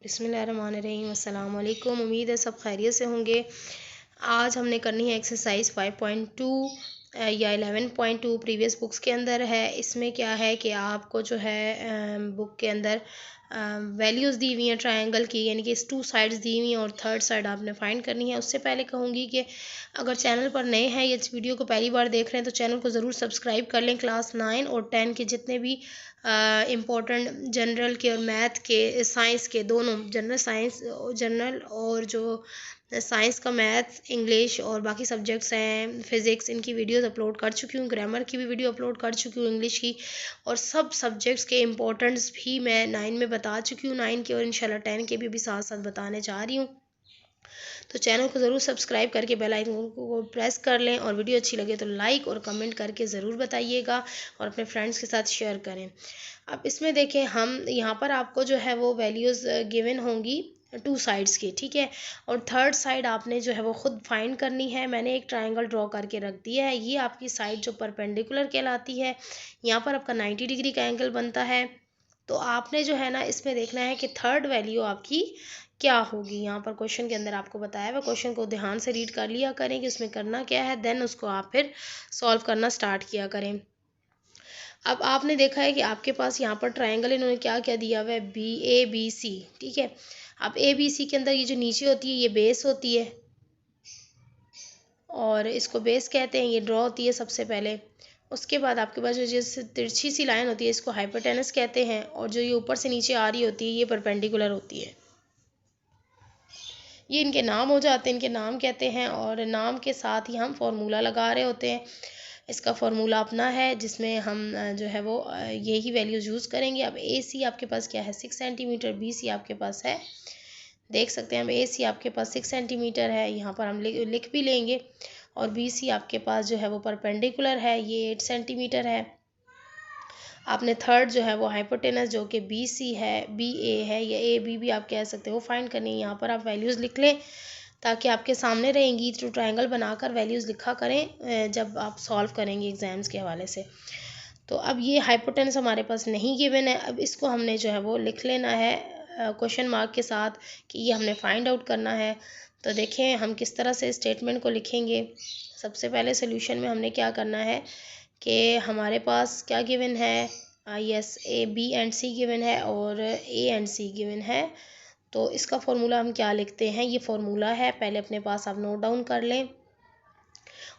बिस्मिल्लाहिर्रहमानिर्रहीम। अस्सलाम वालेकुम। उम्मीद है सब खैरियत से होंगे। आज हमने करनी है एक्सरसाइज 5.2 या 11.2 प्रीवियस बुक्स के अंदर है। इसमें क्या है कि आपको जो है बुक के अंदर वैल्यूज़ दी हुई हैं ट्रायंगल की, यानी कि इस 2 साइड्स दी हुई हैं और थर्ड साइड आपने फाइंड करनी है। उससे पहले कहूँगी कि अगर चैनल पर नए हैं या इस वीडियो को पहली बार देख रहे हैं तो चैनल को ज़रूर सब्सक्राइब कर लें। क्लास 9 और 10 के जितने भी इम्पोर्टेंट जनरल के और मैथ के, साइंस के, दोनों जनरल साइंस, जनरल और जो साइंस का मैथ, इंग्लिश और बाकी सब्जेक्ट्स हैं, फिज़िक्स, इनकी वीडियोस अपलोड कर चुकी हूँ। ग्रामर की भी वीडियो अपलोड कर चुकी हूँ, इंग्लिश की, और सब सब्जेक्ट्स के इम्पोर्टेंट्स भी मैं 9 में बता चुकी हूँ, 9 के, और इंशाल्लाह 10 के भी अभी साथ साथ बताने जा रही हूँ। तो चैनल को ज़रूर सब्सक्राइब करके बेल आइकन को प्रेस कर लें, और वीडियो अच्छी लगे तो लाइक और कमेंट करके ज़रूर बताइएगा और अपने फ्रेंड्स के साथ शेयर करें। अब इसमें देखें, हम यहाँ पर आपको जो है वो वैल्यूज़ गिवन होंगी 2 साइड्स की, ठीक है, और थर्ड साइड आपने जो है वो खुद फाइंड करनी है। मैंने एक ट्रायंगल ड्रॉ करके रख दिया है। ये आपकी साइड जो परपेंडिकुलर कहलाती है, यहाँ पर आपका 90 डिग्री का एंगल बनता है। तो आपने जो है ना इसमें देखना है कि थर्ड वैल्यू आपकी क्या होगी। यहाँ पर क्वेश्चन के अंदर आपको बताया हुआ, क्वेश्चन को ध्यान से रीड कर लिया करें कि उसमें करना क्या है, देन उसको आप फिर सॉल्व करना स्टार्ट किया करें। अब आपने देखा है कि आपके पास यहाँ पर ट्रायंगल इन्होंने क्या क्या दिया हुआ है, BABC, ठीक है। अब ABC के अंदर ये जो नीचे होती है ये बेस होती है, और इसको बेस कहते हैं। ये ड्रॉ होती है सबसे पहले। उसके बाद आपके पास जो जैसे तिरछी सी लाइन होती है इसको हाइपोटेनस कहते हैं, और जो ये ऊपर से नीचे आ रही होती है ये परपेंडिकुलर होती है। ये इनके नाम हो जाते हैं, इनके नाम कहते हैं, और नाम के साथ ही हम फार्मूला लगा रहे होते हैं। इसका फार्मूला अपना है जिसमें हम जो है वो यही वैल्यूज़ यूज़ करेंगे। अब AC आपके पास क्या है, 6 सेंटीमीटर। BC आपके पास है, देख सकते हैं हम, AC आपके पास 6 सेंटीमीटर है, यहाँ पर हम लिख भी लेंगे। और BC आपके पास जो है वो परपेंडिकुलर है, ये 8 सेंटीमीटर है। आपने थर्ड जो है वो हाइपोटेनस जो कि BC है, BA है, या AB भी आप कह सकते हो, वो फाइंड करनी है। यहाँ पर आप वैल्यूज़ लिख लें ताकि आपके सामने रहेंगी। तो ट्रायंगल बनाकर वैल्यूज़ लिखा करें जब आप सॉल्व करेंगे एग्ज़ाम्स के हवाले से। तो अब ये हाइपोटेनस हमारे पास नहीं गिवन है, अब इसको हमने जो है वो लिख लेना है क्वेश्चन मार्क के साथ कि ये हमने फाइंड आउट करना है। तो देखें हम किस तरह से स्टेटमेंट को लिखेंगे। सबसे पहले सोल्यूशन में हमने क्या करना है कि हमारे पास क्या गिवन है, yes, A, B and C given है और A and C गिवन है। तो इसका फॉर्मूला हम क्या लिखते हैं, ये फार्मूला है, पहले अपने पास आप नोट डाउन कर लें,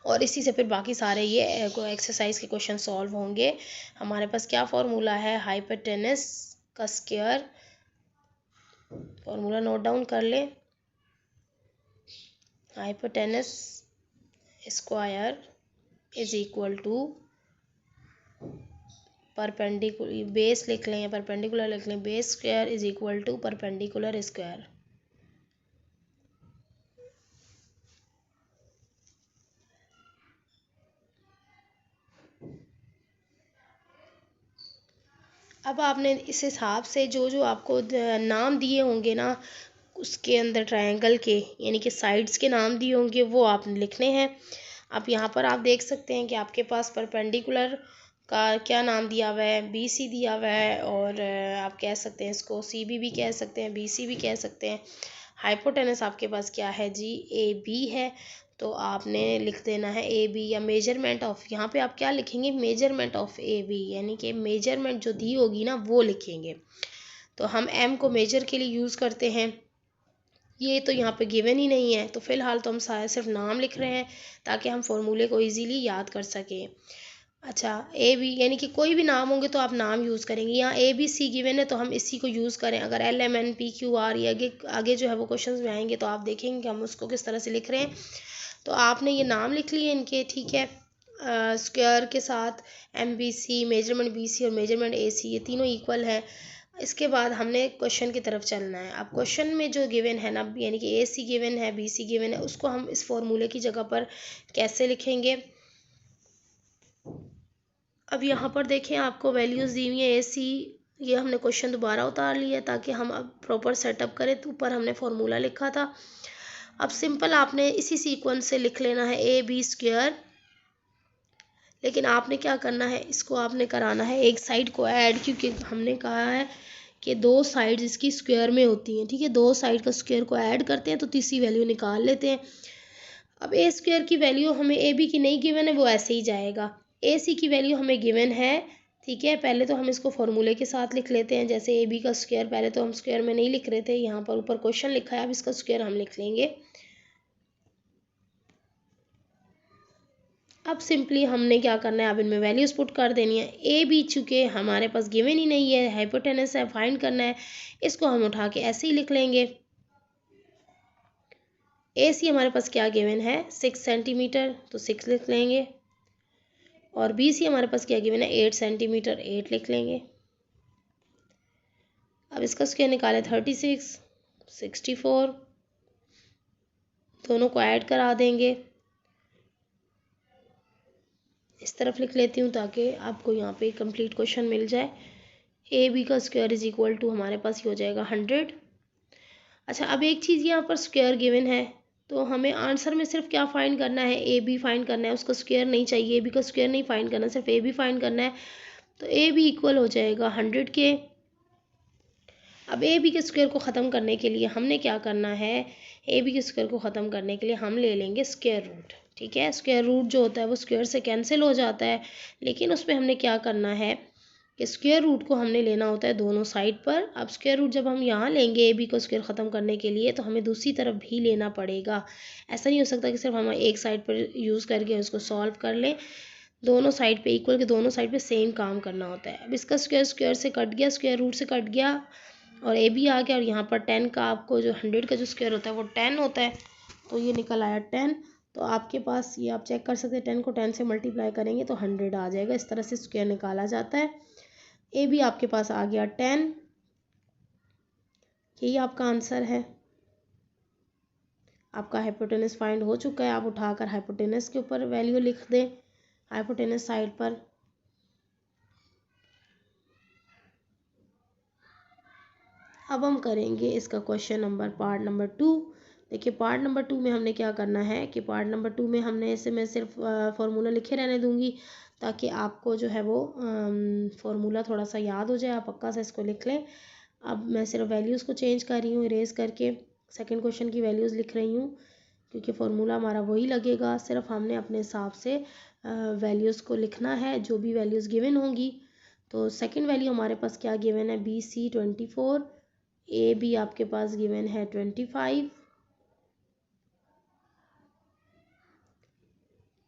और इसी से फिर बाकी सारे ये एक्सरसाइज के क्वेश्चन सॉल्व होंगे। हमारे पास क्या फार्मूला है, हाइपोटेनस का स्क्वायर, फार्मूला नोट डाउन कर लें, hypotenuse square is equal to perpendicular, base लिख लें या परपेंडिकुलर लिख लें, base square is equal to perpendicular square. अब आपने इस हिसाब से जो जो आपको नाम दिए होंगे ना उसके अंदर ट्रायंगल के, यानी कि साइड्स के नाम दिए होंगे, वो आपने लिखने हैं। अब यहाँ पर आप देख सकते हैं कि आपके पास परपेंडिकुलर का क्या नाम दिया हुआ है, BC दिया हुआ है, और आप कह सकते हैं इसको CB भी कह सकते हैं, BC भी कह सकते हैं। हाइपोटेनस आपके पास क्या है जी, AB है। तो आपने लिख देना है AB, या मेजरमेंट ऑफ, यहाँ पे आप क्या लिखेंगे, मेजरमेंट ऑफ AB, यानी कि मेजरमेंट जो दी होगी ना वो लिखेंगे। तो हम M को मेजर के लिए यूज़ करते हैं, ये तो यहाँ पे गिवन ही नहीं है, तो फ़िलहाल तो हम सारे सिर्फ नाम लिख रहे हैं ताकि हम फॉर्मूले को इजीली याद कर सकें। अच्छा, AB यानी कि कोई भी नाम होंगे तो आप नाम यूज़ करेंगे। यहाँ ABC गिवन है तो हम इसी को यूज़ करें। अगर LMNPQR ये आगे आगे जो है वो क्वेश्चंस में आएंगे तो आप देखेंगे कि हम उसको किस तरह से लिख रहे हैं। तो आपने ये नाम लिख लिए इनके, ठीक है, स्क्वायर के साथ MBC, मेजरमेंट BC और मेजरमेंट AC, ये तीनों इक्वल है। इसके बाद हमने क्वेश्चन की तरफ चलना है। अब क्वेश्चन में जो गिवन है ना, यानी कि AC गिवन है, BC गिवन है, उसको हम इस फॉर्मूले की जगह पर कैसे लिखेंगे। अब यहाँ पर देखें आपको वैल्यूज़ दी हुई है AC, ये हमने क्वेश्चन दोबारा उतार लिया ताकि हम अब प्रॉपर सेटअप करें। तो ऊपर हमने फार्मूला लिखा था, अब सिंपल आपने इसी सीक्वेंस से लिख लेना है AB स्क्वायर, लेकिन आपने क्या करना है, इसको आपने कराना है एक साइड को ऐड, क्योंकि हमने कहा है कि दो साइड्स इसकी स्क्वायर में होती हैं, ठीक है। दो साइड का स्क्वायर को ऐड करते हैं तो तीसरी वैल्यू निकाल लेते हैं। अब ए स्क्वायर की वैल्यू हमें ए बी की नहीं गिवन है, वो ऐसे ही जाएगा। ए सी की वैल्यू हमें गिवन है, ठीक है। पहले तो हम इसको फॉर्मूले के साथ लिख लेते हैं, जैसे ए बी का स्क्वायर पहले तो हम स्क्वायर में नहीं लिख रहे थे, यहाँ पर ऊपर क्वेश्चन लिखा है, अब इसका स्क्वायर हम लिख लेंगे। अब सिंपली हमने क्या करना है, अब इनमें वैल्यूज पुट कर देनी है। ए बी चूँकि हमारे पास गिवन ही नहीं है, हाइपोटेनस है, फाइंड करना है, इसको हम उठा के ऐसे ही लिख लेंगे। ए सी हमारे पास क्या गिवन है, 6 सेंटीमीटर, तो 6 लिख लेंगे। और बी सी हमारे पास क्या गिवन है, 8 सेंटीमीटर, 8 लिख लेंगे। अब इसका स्क्वायर निकालें, 36, 64, दोनों को ऐड करा देंगे। इस तरफ लिख लेती हूँ ताकि आपको यहाँ पे कंप्लीट क्वेश्चन मिल जाए। ए बी का स्क्वायर इज इक्वल टू हमारे पास ये हो जाएगा 100। अच्छा, अब एक चीज़ यहाँ पर स्क्वायर गिवन है, तो हमें आंसर में सिर्फ क्या फाइंड करना है, ए बी फाइंड करना है, उसका स्क्वायर नहीं चाहिए, ए बी का स्क्वायर नहीं फाइंड करना, सिर्फ ए बी फाइंड करना है। तो ए बी इक्वल हो जाएगा 100 के। अब ए बी के स्क्वायर को ख़त्म करने के लिए हमने क्या करना है, ए बी के स्क्वायर को ख़त्म करने के लिए हम ले लेंगे स्क्वायर रूट, ठीक है। स्क्वायर रूट जो होता है वो स्क्वायर से कैंसिल हो जाता है, लेकिन उसमें हमने क्या करना है कि स्क्वायर रूट को हमने लेना होता है दोनों साइड पर। अब स्क्वायर रूट जब हम यहाँ लेंगे ए बी को स्क्वायर ख़त्म करने के लिए, तो हमें दूसरी तरफ भी लेना पड़ेगा। ऐसा नहीं हो सकता कि सिर्फ हम एक साइड पर यूज़ करके उसको सॉल्व कर लें, दोनों साइड पे इक्वल के दोनों साइड पे सेम काम करना होता है। अब इसका स्क्वायर स्क्वायर से कट गया, स्क्वायर रूट से कट गया, और ए बी आ गया, और यहाँ पर 10 का आपको जो 100 का जो स्क्वायर होता है वो 10 होता है, तो ये निकल आया 10। तो आपके पास ये आप चेक कर सकते हैं, 10 को 10 से मल्टीप्लाई करेंगे तो 100 आ जाएगा। इस तरह से स्क्वायर निकाला जाता है। ए बी आपके पास आ गया 10, यही आपका आंसर है। आपका हाइपोटेनस फाइंड हो चुका है, आप उठाकर हाइपोटेनस के ऊपर वैल्यू लिख दें, हाइपोटेनस साइड पर। अब हम करेंगे इसका क्वेश्चन नंबर पार्ट नंबर 2। देखिए पार्ट नंबर 2 में हमने क्या करना है कि पार्ट नंबर 2 में हमने ऐसे, मैं सिर्फ फार्मूला लिखे रहने दूंगी ताकि आपको जो है वो फार्मूला थोड़ा सा याद हो जाए, आप पक्का से इसको लिख लें। अब मैं सिर्फ वैल्यूज़ को चेंज कर रही हूँ, इरेज करके सेकंड क्वेश्चन की वैल्यूज़ लिख रही हूँ, क्योंकि फार्मूला हमारा वही लगेगा, सिर्फ हमने अपने हिसाब से वैल्यूज़ को लिखना है जो भी वैल्यूज़ गिवन होंगी। तो सेकेंड वैल्यू हमारे पास क्या गिवन है, बी सी 24, ए बी आपके पास गिवन है 25,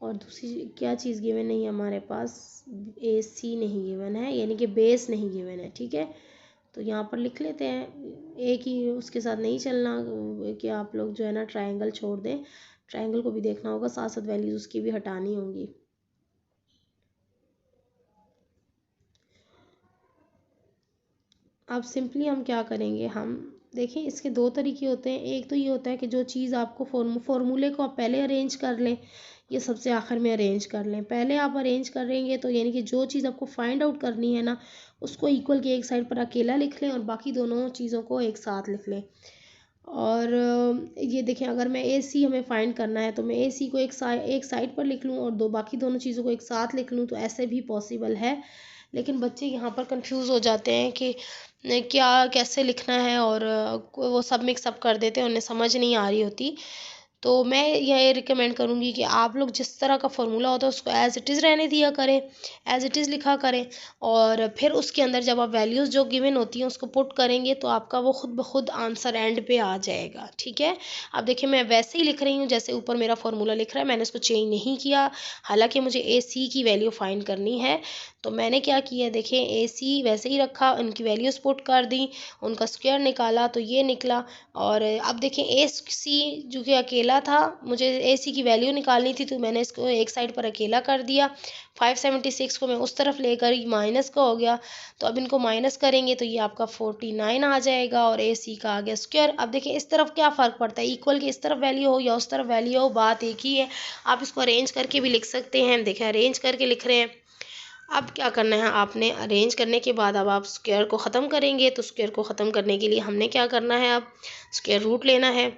और दूसरी क्या चीज़ गिवन नहीं है हमारे पास, ए सी नहीं गिवन है, यानी कि बेस नहीं गिवन है, ठीक है। तो यहाँ पर लिख लेते हैं, एक ही उसके साथ नहीं चलना कि आप लोग जो है ना ट्रायंगल छोड़ दें, ट्रायंगल को भी देखना होगा, साथ साथ वैल्यूज उसकी भी हटानी होंगी। अब सिंपली हम क्या करेंगे, हम देखें इसके दो तरीके होते हैं। एक तो ये होता है कि जो चीज़ आपको फॉर्मूले को आप पहले अरेंज कर लें, ये सबसे आखिर में अरेंज कर लें। पहले आप अरेंज करेंगे तो यानी कि जो चीज़ आपको फाइंड आउट करनी है ना, उसको इक्वल के एक साइड पर अकेला लिख लें और बाकी दोनों चीज़ों को एक साथ लिख लें। और ये देखें, अगर मैं ए सी हमें फाइंड करना है तो मैं ए सी को एक साइड पर लिख लूँ और बाकी दोनों चीज़ों को एक साथ लिख लूँ, तो ऐसे भी पॉसिबल है। लेकिन बच्चे यहाँ पर कंफ्यूज हो जाते हैं कि क्या कैसे लिखना है, और वो सब मिक्सअप कर देते हैं, उन्हें समझ नहीं आ रही होती। तो मैं ये रिकमेंड करूँगी कि आप लोग जिस तरह का फार्मूला होता है उसको एज़ इट इज़ रहने दिया करें, एज़ इट इज़ लिखा करें, और फिर उसके अंदर जब आप वैल्यूज़ जो गिवन होती हैं उसको पुट करेंगे तो आपका वो खुद ब खुद आंसर एंड पे आ जाएगा, ठीक है। अब देखिए मैं वैसे ही लिख रही हूँ जैसे ऊपर मेरा फार्मूला लिख रहा है, मैंने इसको चेंज नहीं किया। हालांकि मुझे ए सी की वैल्यू फाइंड करनी है, तो मैंने क्या किया, देखिए ए सी वैसे ही रखा, उनकी वैल्यूज़ पुट कर दी, उनका स्क्वायर निकाला तो ये निकला। और अब देखिए ए सी जो कि अकेला था, मुझे ए सी की वैल्यू निकालनी थी, तो मैंने इसको एक साइड पर अकेला कर दिया। 576 को मैं उस तरफ लेकर माइनस का हो गया, तो अब इनको माइनस करेंगे तो ये आपका 49 आ जाएगा, और ए सी का आ गया स्क्वायर। अब देखिए इस तरफ क्या फ़र्क पड़ता है, इक्वल के इस तरफ वैल्यू हो या उस तरफ वैल्यू हो, बात एक ही है। आप इसको अरेंज करके भी लिख सकते हैं, देखिए अरेंज करके लिख रहे हैं। अब क्या करना है, आपने अरेंज करने के बाद अब आप स्क्वायर को ख़त्म करेंगे, तो स्क्वायर को ख़त्म करने के लिए हमने क्या करना है, अब स्क्वायर रूट लेना है।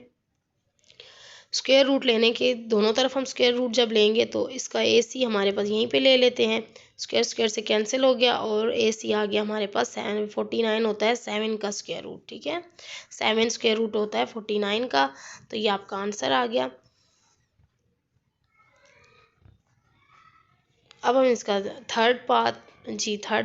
स्क्वायर रूट लेने के दोनों तरफ हम स्क्वायर रूट जब लेंगे तो इसका ए सी हमारे पास यहीं पे ले लेते हैं, स्क्वायर स्क्वायर से कैंसिल हो गया और ए सी आ गया हमारे पास 49 होता है 7 का स्क्वायर रूट। ठीक है, 7 स्क्वायर रूट होता है 49 का, तो ये आपका आंसर आ गया। अब हम इसका थर्ड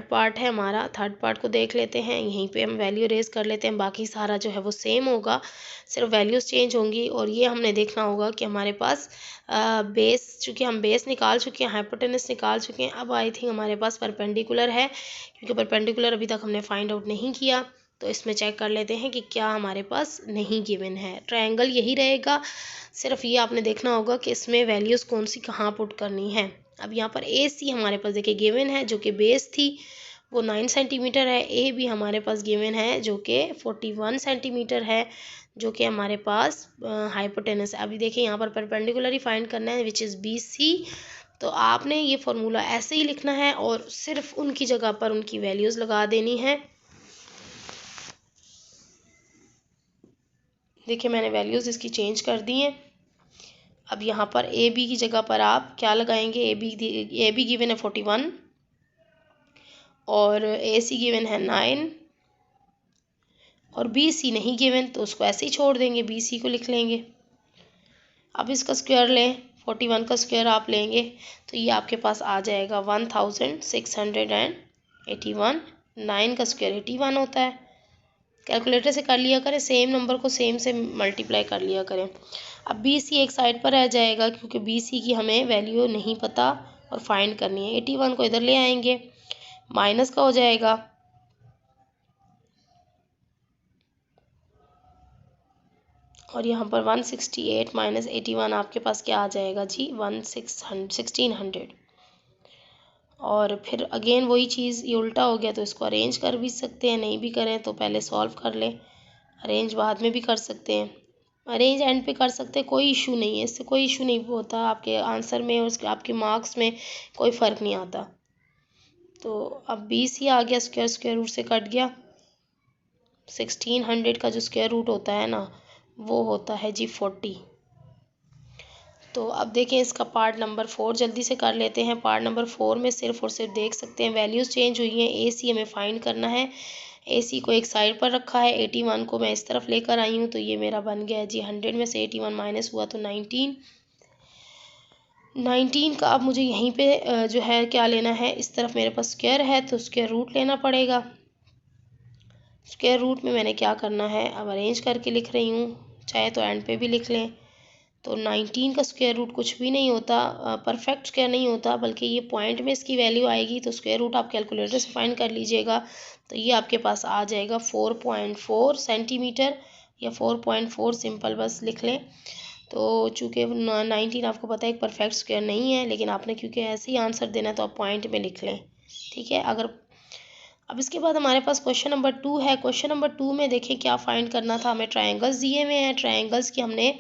पार्ट है हमारा, थर्ड पार्ट को देख लेते हैं। यहीं पे हम वैल्यू रेज कर लेते हैं, बाकी सारा जो है वो सेम होगा, सिर्फ वैल्यूज़ चेंज होंगी। और ये हमने देखना होगा कि हमारे पास बेस, चूँकि हम बेस निकाल चुके हैं, हाइपोटेनस निकाल चुके हैं, अब आई थिंक हमारे पास परपेंडिकुलर है, क्योंकि परपेंडिकुलर अभी तक हमने फाइंड आउट नहीं किया। तो इसमें चेक कर लेते हैं कि क्या हमारे पास नहीं गिवन है। ट्रायंगल यही रहेगा, सिर्फ ये आपने देखना होगा कि इसमें वैल्यूज़ कौन सी कहाँ पुट करनी है। अब यहाँ पर ए सी हमारे पास देखिए गिवन है, जो कि बेस थी वो 9 सेंटीमीटर है। ए भी हमारे पास गिवन है जो कि 41 सेंटीमीटर है, जो कि हमारे पास हाइपोटेनस है। अभी देखिए यहाँ पर परपेंडिकुलर ही फाइंड करना है, विच इज़ बी सी। तो आपने ये फार्मूला ऐसे ही लिखना है और सिर्फ उनकी जगह पर उनकी वैल्यूज़ लगा देनी है। देखिए मैंने वैल्यूज़ इसकी चेंज कर दी हैं। अब यहाँ पर ए बी की जगह पर आप क्या लगाएंगे, ए बी गिवन है 41 और ए सी गिवन है 9 और बी सी नहीं गिवन, तो उसको ऐसे ही छोड़ देंगे, बी सी को लिख लेंगे। अब इसका स्क्वायर लें, 41 का स्क्वायर आप लेंगे तो ये आपके पास आ जाएगा 1681। 9 का स्क्वायर 81 होता है। कैलकुलेटर से कर लिया करें, सेम नंबर को सेम से मल्टीप्लाई कर लिया करें। अब बी सी एक साइड पर रह जाएगा, क्योंकि बी सी की हमें वैल्यू नहीं पता और फाइंड करनी है। 81 को इधर ले आएंगे, माइनस का हो जाएगा, और यहाँ पर 168 माइनस 81 आपके पास क्या आ जाएगा जी, 1600। और फिर अगेन वही चीज़, ये उल्टा हो गया तो इसको अरेंज कर भी सकते हैं, नहीं भी करें तो पहले सॉल्व कर लें, अरेंज बाद में भी कर सकते हैं, अरेंज एंड पे कर सकते हैं, कोई इशू नहीं है, इससे कोई इशू नहीं होता, आपके आंसर में और आपके मार्क्स में कोई फ़र्क नहीं आता। तो अब 20 ही आ गया, स्क्वायर रूट से कट गया। 1600 का जो स्क्वायर रूट होता है ना, वो होता है जी 40। तो अब देखें इसका पार्ट नंबर 4 जल्दी से कर लेते हैं। पार्ट नंबर 4 में सिर्फ और सिर्फ देख सकते हैं वैल्यूज़ चेंज हुई हैं। ए सी हमें फाइंड करना है, ए सी को एक साइड पर रखा है, 81 को मैं इस तरफ लेकर आई हूँ, तो ये मेरा बन गया है जी 100 में से 81 माइनस हुआ तो 19 का। अब मुझे यहीं पे जो है क्या लेना है, इस तरफ मेरे पास स्क्वायर है तो स्क्वायर रूट लेना पड़ेगा। स्क्वायर रूट में मैंने क्या करना है, अब अरेंज करके लिख रही हूँ, चाहे तो एंड पे भी लिख लें। तो 19 का स्क्वायर रूट कुछ भी नहीं होता, परफेक्ट स्क्वायर नहीं होता, बल्कि ये पॉइंट में इसकी वैल्यू आएगी। तो स्क्वायर रूट आप कैलकुलेटर से फाइंड कर लीजिएगा, तो ये आपके पास आ जाएगा 4.4 सेंटीमीटर या 4.4 सिंपल बस लिख लें। तो चूँकि 19 आपको पता है एक परफेक्ट स्क्वायर नहीं है, लेकिन आपने क्योंकि ऐसे ही आंसर देना है तो आप पॉइंट में लिख लें, ठीक है। अगर अब इसके बाद हमारे पास क्वेश्चन नंबर 2 है। क्वेश्चन नंबर 2 में देखें क्या फाइंड करना था हमें, ट्रायंगल्स दिए हुए हैं, ट्रायंगल्स की हमने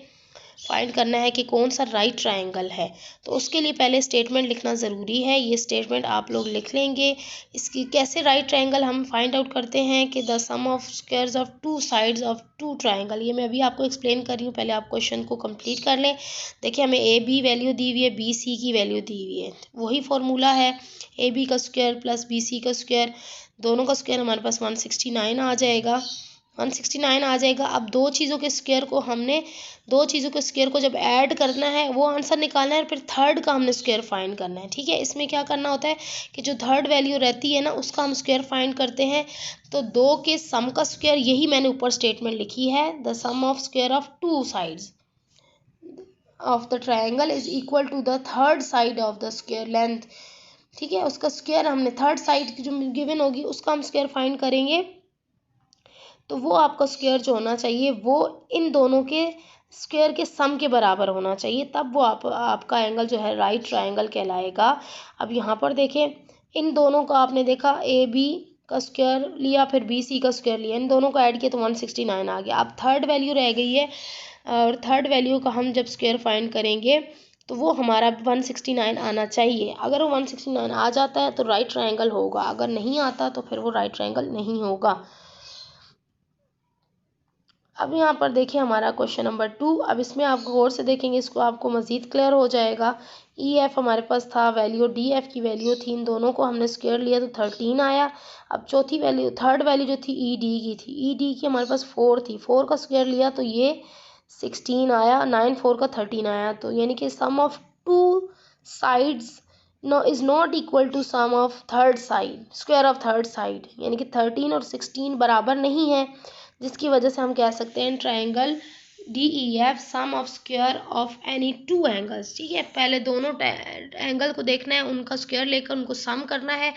फाइंड करना है कि कौन सा राइट ट्रायंगल है। तो उसके लिए पहले स्टेटमेंट लिखना ज़रूरी है, ये स्टेटमेंट आप लोग लिख लेंगे। इसकी कैसे राइट ट्रायंगल हम फाइंड आउट करते हैं कि the sum of squares of two sides of two triangle, ये मैं अभी आपको एक्सप्लेन कर रही हूँ, पहले आप क्वेश्चन को कंप्लीट कर लें। देखिए हमें ए बी वैल्यू दी हुई है, बी सी की वैल्यू दी हुई है, वही फार्मूला है, ए बी का स्क्वायर प्लस बी सी का स्क्वायर, दोनों का स्क्वायर हमारे पास 169 आ जाएगा, 169 आ जाएगा। अब दो चीज़ों के स्क्वायर को जब ऐड करना है वो आंसर निकालना है, फिर थर्ड का हमने स्क्वायर फाइंड करना है, ठीक है। इसमें क्या करना होता है कि जो थर्ड वैल्यू रहती है ना, उसका हम स्क्वायर फाइंड करते हैं। तो दो के सम का स्क्वायर, यही मैंने ऊपर स्टेटमेंट लिखी है, the sum of square of two sides of the triangle is equal to the third side of the square length, ठीक है। उसका स्क्वायर हमने थर्ड साइड की जो गिवन होगी उसका हम स्क्वायर फाइंड करेंगे। तो वो आपका स्क्वायर जो होना चाहिए वो इन दोनों के स्क्वायर के सम के बराबर होना चाहिए, तब वो आपका एंगल जो है राइट ट्रायंगल कहलाएगा। अब यहाँ पर देखें, इन दोनों का आपने देखा, ए बी का स्क्वायर लिया फिर बी सी का स्क्वायर लिया, इन दोनों को ऐड किया तो 169 आ गया। अब थर्ड वैल्यू रह गई है, और थर्ड वैल्यू का हम जब स्क्वायर फाइंड करेंगे तो वो हमारा 169 आना चाहिए। अगर वो 169 आ जाता है तो राइट ट्रायंगल होगा, अगर नहीं आता तो फिर वो राइट ट्रायंगल नहीं होगा। अब यहाँ पर देखिए हमारा क्वेश्चन नंबर 2। अब इसमें आप गौर से देखेंगे, इसको आपको मज़ीद क्लियर हो जाएगा। ई एफ हमारे पास था वैल्यू, डी एफ की वैल्यू थी, इन दोनों को हमने स्क्वायर लिया तो 13 आया। अब चौथी वैल्यू, थर्ड वैल्यू जो थी ई डी की थी, ई डी की हमारे पास 4 थी, 4 का स्क्वायर लिया तो ये 16 आया, 9 4 का 13 आया। तो यानी कि sum of two sides no is not equal to sum of third side, square of third side, यानी कि 13 और 16 बराबर नहीं है, जिसकी वजह से हम कह सकते हैं triangle D E F sum of square of any two angles. ठीक है, पहले दोनों एंगल को देखना है, उनका स्क्वायर लेकर उनको सम करना है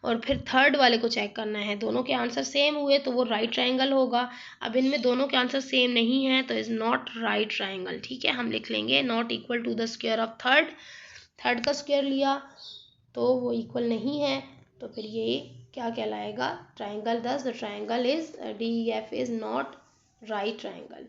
और फिर थर्ड वाले को चेक करना है। दोनों के आंसर सेम हुए तो वो राइट ट्राइंगल होगा। अब इनमें दोनों के आंसर सेम नहीं है तो इज़ नॉट राइट ट्राइंगल। ठीक है, हम लिख लेंगे not equal to the square of third, third का स्क्वायर लिया तो वो इक्वल नहीं है, तो फिर ये क्या कहलाएगा, ट्राइंगल। दस the triangle is D F is not right triangle.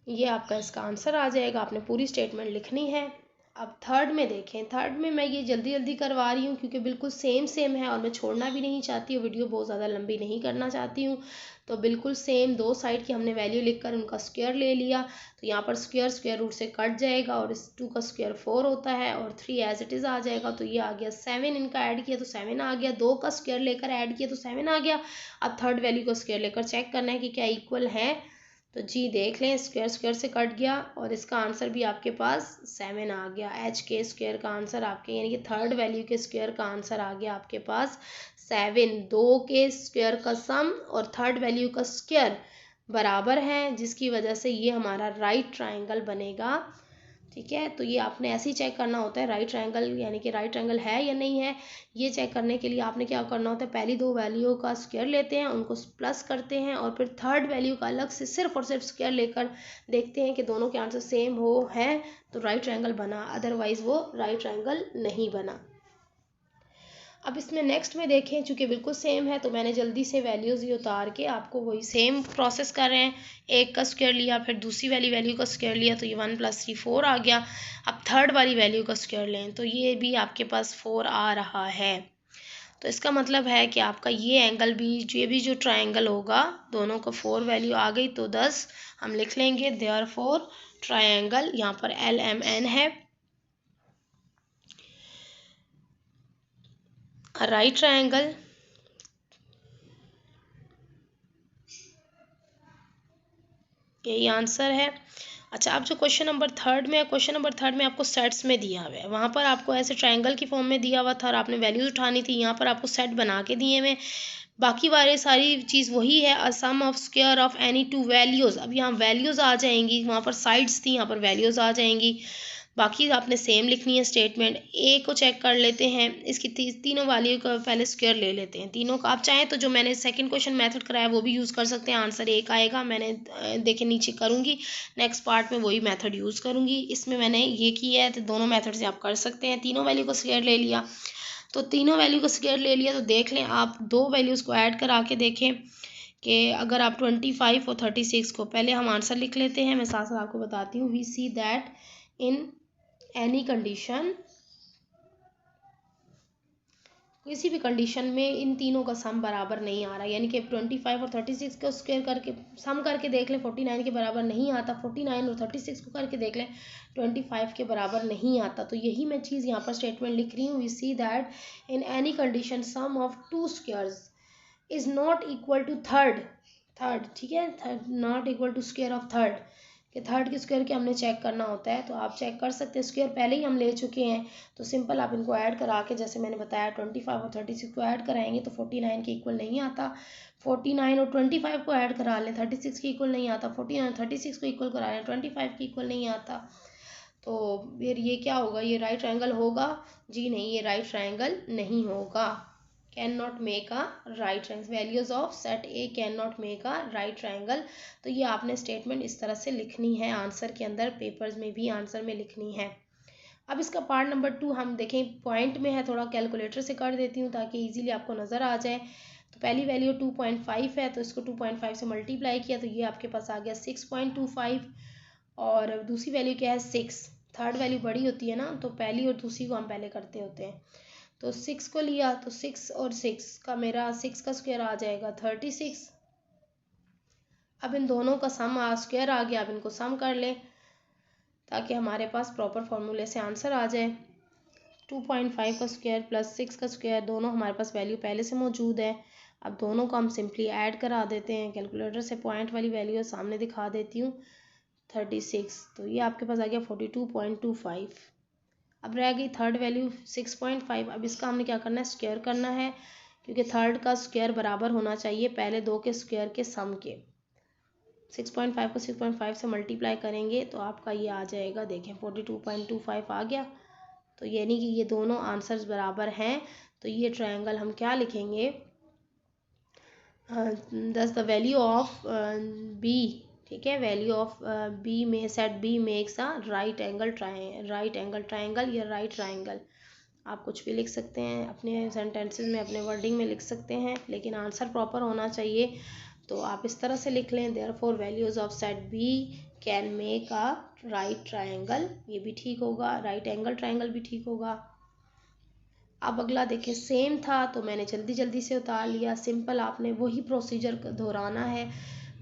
ये आपका इसका आंसर आ जाएगा, आपने पूरी स्टेटमेंट लिखनी है। अब थर्ड में देखें, थर्ड में मैं ये जल्दी जल्दी करवा रही हूँ क्योंकि बिल्कुल सेम है और मैं छोड़ना भी नहीं चाहती हूँ, वीडियो बहुत ज़्यादा लंबी नहीं करना चाहती हूँ। तो बिल्कुल सेम दो साइड की हमने वैल्यू लिखकर उनका स्क्वायर ले लिया, तो यहाँ पर स्क्वायर स्क्वायर रूट से कट जाएगा और इस 2 का स्क्वायर 4 होता है और 3 एज इट इज़ आ जाएगा। तो ये आ गया 7, इनका ऐड किया तो 7 आ गया, 2 का स्क्वायर लेकर ऐड किया तो 7 आ गया। अब थर्ड वैल्यू का स्क्वायर लेकर चेक करना है कि क्या इक्वल है, तो जी देख लें, स्क्वायर स्क्वायर से कट गया और इसका आंसर भी आपके पास 7 आ गया। एच के स्क्वायर का आंसर आपके, यानी कि थर्ड वैल्यू के स्क्वायर का आंसर आ गया आपके पास 7। 2 के स्क्वायर का सम और थर्ड वैल्यू का स्क्वायर बराबर है, जिसकी वजह से ये हमारा राइट ट्राइंगल बनेगा। ठीक है, तो ये आपने ऐसे ही चेक करना होता है राइट ट्रायंगल, यानी कि राइट ट्रायंगल है या नहीं है। ये चेक करने के लिए आपने क्या करना होता है, पहली दो वैल्यू का स्क्वायर लेते हैं, उनको प्लस करते हैं और फिर थर्ड वैल्यू का अलग से सिर्फ और सिर्फ स्क्वायर लेकर देखते हैं कि दोनों के आंसर सेम हो है तो राइट ट्रायंगल बना, अदरवाइज वो राइट ट्रायंगल नहीं बना। अब इसमें नेक्स्ट में देखें, चूँकि बिल्कुल सेम है तो मैंने जल्दी से वैल्यूज़ ही उतार के आपको वही सेम प्रोसेस कर रहे हैं। एक का स्क्वायर लिया, फिर दूसरी वाली वैल्यू का स्क्वायर लिया तो ये 1 + 3 4 आ गया। अब थर्ड वाली वैल्यू का स्क्वायर लें तो ये भी आपके पास 4 आ रहा है। तो इसका मतलब है कि आपका ये एंगल भी, ये भी जो ट्राइंगल होगा, दोनों को 4 वैल्यू आ गई तो 10 हम लिख लेंगे। देयरफॉर ट्राइंगल, यहाँ पर LMN है, राइट ट्राइंगल यही आंसर है। अच्छा, अब जो क्वेश्चन नंबर थर्ड में है, क्वेश्चन नंबर थर्ड में आपको सेट्स में दिया हुआ है, वहाँ पर आपको ऐसे ट्रायंगल की फॉर्म में दिया हुआ था और आपने वैल्यूज उठानी थी, यहाँ पर आपको सेट बना के दिए हुए। बाकी वाले सारी चीज़ वही है, a sum of square of any two values. अब यहाँ वैल्यूज़ आ जाएंगी, वहाँ पर साइड्स थी, यहाँ पर वैल्यूज़ आ जाएंगी। बाकी आपने सेम लिखनी है स्टेटमेंट। ए को चेक कर लेते हैं, इसकी तीनों वैल्यू का पहले स्क्वायर ले लेते हैं तीनों का। आप चाहें तो जो मैंने सेकंड क्वेश्चन मेथड कराया वो भी यूज़ कर सकते हैं, आंसर एक आएगा। मैंने देखे नीचे करूँगी, नेक्स्ट पार्ट में वही मेथड यूज़ करूँगी। इसमें मैंने ये किया है तो दोनों मेथड से आप कर सकते हैं। तीनों वैल्यू को स्क्वायर ले लिया, तो तीनों वैल्यू को स्क्वायर ले लिया तो देख लें आप दो वैल्यूज़ को ऐड करा के देखें कि अगर आप 25 और 36 को, पहले हम आंसर लिख लेते हैं, मैं साथ साथ आपको बताती हूँ। We see that in any condition, किसी भी कंडीशन में इन तीनों का सम बराबर नहीं आ रहा, यानी कि 25 और 36 को स्क्वायर करके सम करके देख लें 49 के बराबर नहीं आता, 49 और 36 को करके देख लें 25 के बराबर नहीं आता। तो यही मैं चीज़ यहाँ पर स्टेटमेंट लिख रही हूँ। We see that in any condition sum of two squares is not equal to third, ठीक है, third not equal to square of third, कि थर्ड के स्क्वायर के हमने चेक करना होता है। तो आप चेक कर सकते हैं, स्क्वायर पहले ही हम ले चुके हैं तो सिंपल आप इनको ऐड करा के, जैसे मैंने बताया 25 और 36 को ऐड कराएंगे तो 49 के इक्वल नहीं आता। 49 और 25 को ऐड करा लें, 36 के इक्वल नहीं आता। 49 और 36 को इक्वल करा लें, 25 के इक्वल नहीं आता। तो फिर ये क्या होगा, ये राइट ट्रायंगल होगा? जी नहीं, ये राइट ट्रायंगल नहीं होगा। Can not make a right triangle, values of set A can not make a right triangle. तो ये आपने स्टेटमेंट इस तरह से लिखनी है, आंसर के अंदर, पेपर्स में भी आंसर में लिखनी है। अब इसका पार्ट नंबर 2 हम देखें, पॉइंट में है, थोड़ा कैलकुलेटर से कर देती हूँ ताकि इजीली आपको नज़र आ जाए। तो पहली वैल्यू 2.5 है तो इसको 2.5 से मल्टीप्लाई किया तो ये आपके पास आ गया 6.25, और दूसरी वैल्यू क्या है 6। थर्ड वैल्यू बड़ी होती है ना, तो पहली और दूसरी को हम पहले करते होते हैं। तो 6 को लिया तो 6 और 6 का मेरा 6 का स्क्वायर आ जाएगा 36। अब इन दोनों का सम स्क्वायर आ गया, अब इनको सम कर लें ताकि हमारे पास प्रॉपर फार्मूले से आंसर आ जाए। 2.5 का स्क्वायर प्लस 6 का स्क्वायर, दोनों हमारे पास वैल्यू पहले से मौजूद है। अब दोनों को हम सिंपली ऐड करा देते हैं। कैलकुलेटर से पॉइंट वाली वैल्यू सामने दिखा देती हूँ 36, तो ये आपके पास आ गया 42.25। अब रह गई थर्ड वैल्यू 6.5। अब इसका हमने क्या करना है, स्क्वायर करना है, क्योंकि थर्ड का स्क्वायर बराबर होना चाहिए पहले दो के स्क्वायर के सम के। 6.5 को 6.5 से मल्टीप्लाई करेंगे तो आपका ये आ जाएगा, देखें 42.25 आ गया। तो यानी कि ये दोनों आंसर्स बराबर हैं। तो ये ट्रायंगल हम क्या लिखेंगे, दस द वैल्यू ऑफ बी, ठीक है, वैल्यू ऑफ बी में set B makes a right angle triangle या राइट ट्रायंगल। आप कुछ भी लिख सकते हैं, अपने सेंटेंसेस में अपने वर्डिंग में लिख सकते हैं, लेकिन आंसर प्रॉपर होना चाहिए। तो आप इस तरह से लिख लें, therefore values of set B can make a right triangle, ये भी ठीक होगा, राइट एंगल ट्रायंगल भी ठीक होगा। अब अगला देखें, सेम था तो मैंने जल्दी जल्दी से उतार लिया। सिंपल आपने वही प्रोसीजर दोहराना है।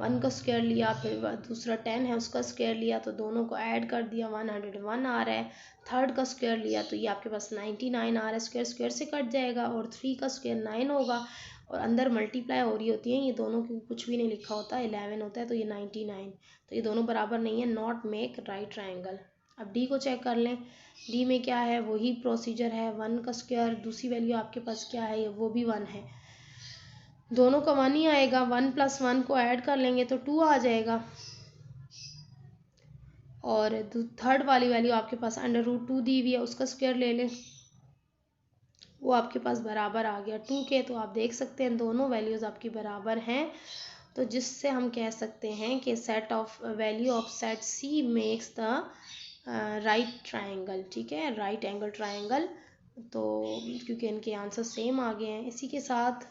1 का स्क्वायर लिया, फिर दूसरा 10 है उसका स्क्वायर लिया, तो दोनों को ऐड कर दिया, 101 आ रहा है। थर्ड का स्क्वायर लिया तो ये आपके पास 99 आ रहा है, स्क्वायर स्क्वायर से कट जाएगा, और 3 का स्क्वायर 9 होगा, और अंदर मल्टीप्लाई हो रही होती है ये दोनों, की कुछ भी नहीं लिखा होता, 11 होता है, तो ये 99। तो ये दोनों बराबर नहीं है, नॉट मेक राइट ट्रायंगल। अब डी को चेक कर लें, डी में क्या है, वही प्रोसीजर है, 1 का स्क्वायर, दूसरी वैल्यू आपके पास क्या है, वो भी 1 है, दोनों का 1 ही आएगा। 1 + 1 को ऐड कर लेंगे तो 2 आ जाएगा, और थर्ड वाली वैल्यू आपके पास √2 दी हुई है, उसका स्क्वायर ले लें, वो आपके पास बराबर आ गया 2 के। तो आप देख सकते हैं दोनों वैल्यूज़ आपकी बराबर हैं, तो जिससे हम कह सकते हैं कि set of value of set C makes the right triangle, ठीक है, राइट एंगल ट्रायंगल। तो क्योंकि इनके आंसर सेम आ गए हैं, इसी के साथ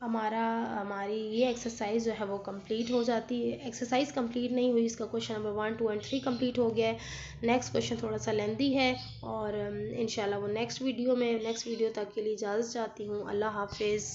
हमारी ये एक्सरसाइज जो है वो कंप्लीट हो जाती है। एक्सरसाइज कंप्लीट नहीं हुई, इसका क्वेश्चन नंबर 1, 2 एंड 3 कंप्लीट हो गया है। नेक्स्ट क्वेश्चन थोड़ा सा लेंदी है, और इंशाल्लाह वो नेक्स्ट वीडियो तक के लिए इजाज़त चाहती हूँ। अल्लाह हाफिज़।